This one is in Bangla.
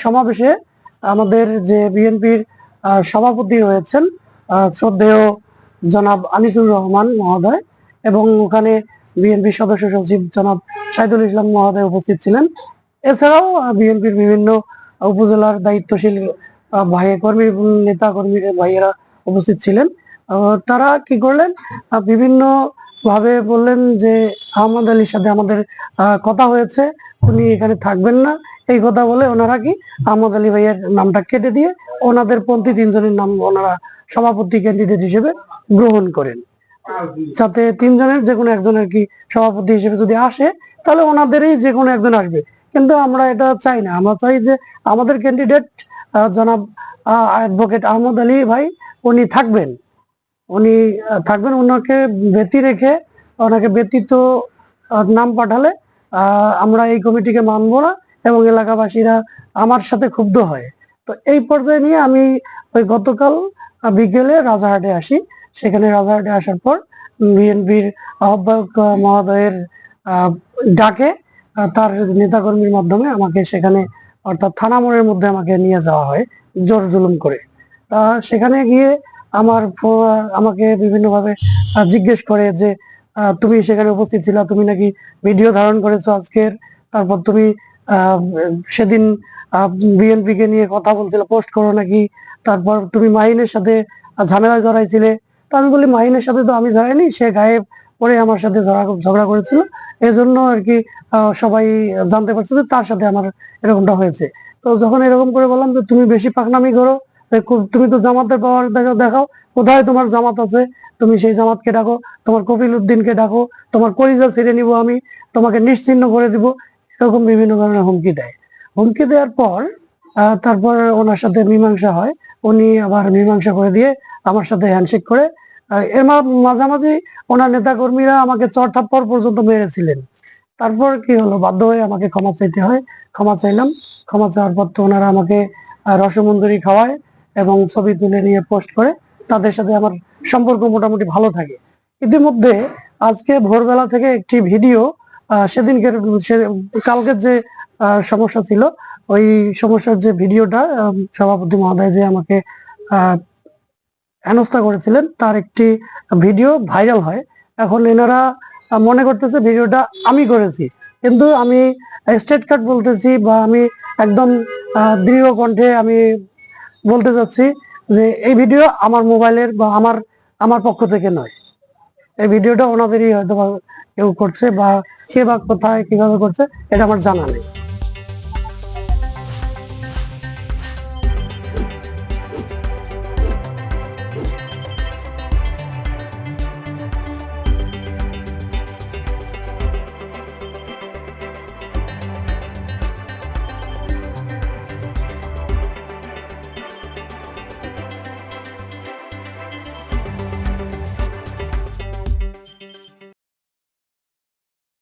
সমাবেশে আমাদের যে বিএনপির সভাপতি হয়েছেন শ্রদ্ধেয় জনাব আনিসুর রহমান মহোদয় এবং ওখানে বিএনপির সদস্য সচিব জনাব সাইদুল ইসলাম মহোদয় উপস্থিত ছিলেন। এছাড়াও বিএনপির বিভিন্ন উপজেলার দায়িত্বশীল কর্মী নেতা কর্মী ভাইয়েরা উপস্থিত ছিলেন। তারা কি করলেন, বিভিন্ন ভাবে বললেন যে আহমদ আলীর সাথে আমাদের কথা হয়েছে, উনি এখানে থাকবেন না। এই কথা বলে ওনারা কি আহমদ আলী ভাইয়ের নামটা কেটে দিয়ে ওনাদের পন্থী তিনজনের নাম ওনারা সভাপতি ক্যান্ডিডেট হিসেবে গ্রহণ করেন, যাতে তিনজনের যে কোনো একজনের কি সভাপতি হিসেবে যদি আসে তাহলে ওনাদেরই যে কোনো একজন আসবে। কিন্তু আমরা এটা চাই না, আমরা চাই যে আমাদের ক্যান্ডিডেট জনাব অ্যাডভোকেট আহমদ আলী ভাই উনি থাকবেন, ওনাকে ব্যতি রেখে ওনাকে ব্যতীত নাম পাঠালে আমরা এই কমিটিকে মানব না এবং এলাকাবাসীরা আমার সাথে ক্ষুব্ধ হয়। তো এই পর্যায়ে নিয়ে আমি ওই গতকাল বিকেলে রাজারহাটে আসি। সেখানে রাজারহাটে আসার পর বিএনপির আহ্বায়ক মহোদয়ের ডাকে তার নেতাকর্মীর মাধ্যমে আমাকে সেখানে অর্থাৎ থানা মোড়ের মধ্যে আমাকে নিয়ে যাওয়া হয় জোর জুলুম করে। সেখানে গিয়ে আমাকে বিভিন্নভাবে জিজ্ঞেস করে যে তুমি সেখানে উপস্থিত ছিলা, তুমি নাকি ভিডিও ধারণ করেছো আজকের, তারপর তুমি সেদিন বিএনপি কে নিয়ে কথা বলছিলে, পোস্ট করো নাকি, তারপর তুমি মাহিনের সাথে ঝামেলায় জড়াইছিলে। তা আমি বলি মাহিনের সাথে তো আমি জড়াইনি, সে গায়ে পরে আমার সাথে ঝগড়া করেছিল, এজন্য আর কি সবাই জানতে পারছে যে তার সাথে আমার এরকমটা হয়েছে। তো যখন এরকম করে বললাম যে তুমি বেশি পাকনামি করো, তুমি তো জামাতের পাওয়ার দেখাও, কোথায় তোমার জামাত আছে, তুমি সেই জামাতকে ডাকো, তোমার কপিল উদ্দিনকে ডাকো, তোমার কলিজা ছেড়ে নিব আমি, তোমাকে নিশ্চিহ্ন করে দিব, এরকম বিভিন্ন ধরনের হুমকি দেয়। হুমকি দেওয়ার পর তারপর ওনার সাথে মীমাংসা হয়, উনি আবার মীমাংসা করে দিয়ে আমার সাথে হ্যান্ডশেক করে এর মাঝামাঝি ওনার নেতা কর্মীরা আমাকে চড় থাপ্পড় পর্যন্ত মেরেছিলেন। তারপর কি হলো, বাধ্য হয়ে আমাকে ক্ষমা চাইতে হয়, ক্ষমা চাইলাম। ক্ষমা চাওয়ার পর তো ওনারা আমাকে রসমঞ্জরি খাওয়ায় এবং ছবি তুলে নিয়ে পোস্ট করে, তাদের সাথে আমার সম্পর্ক মোটামুটি ভালো থাকে। ইতিমধ্যে আজকে ভোরবেলা থেকে একটি ভিডিও সেদিনকে কালকের যে সমস্যা ছিল, ওই সমস্যার যে ভিডিওটা সভাপতি মহোদয় যে আমাকে হেনস্থা করেছিলেন তার একটি ভিডিও ভাইরাল হয়। এখন এনারা মনে করতেছে ভিডিওটা আমি করেছি, কিন্তু আমি স্ট্রেট কাট বলতেছি বা আমি একদম দৃঢ় কণ্ঠে আমি বলতে চাচ্ছি যে এই ভিডিও আমার মোবাইলের বা আমার পক্ষ থেকে নয়। এই ভিডিওটা ওনাদেরই হয়তো কেউ করছে, বা কে বা কোথায় কিভাবে করছে এটা আমার জানা নেই।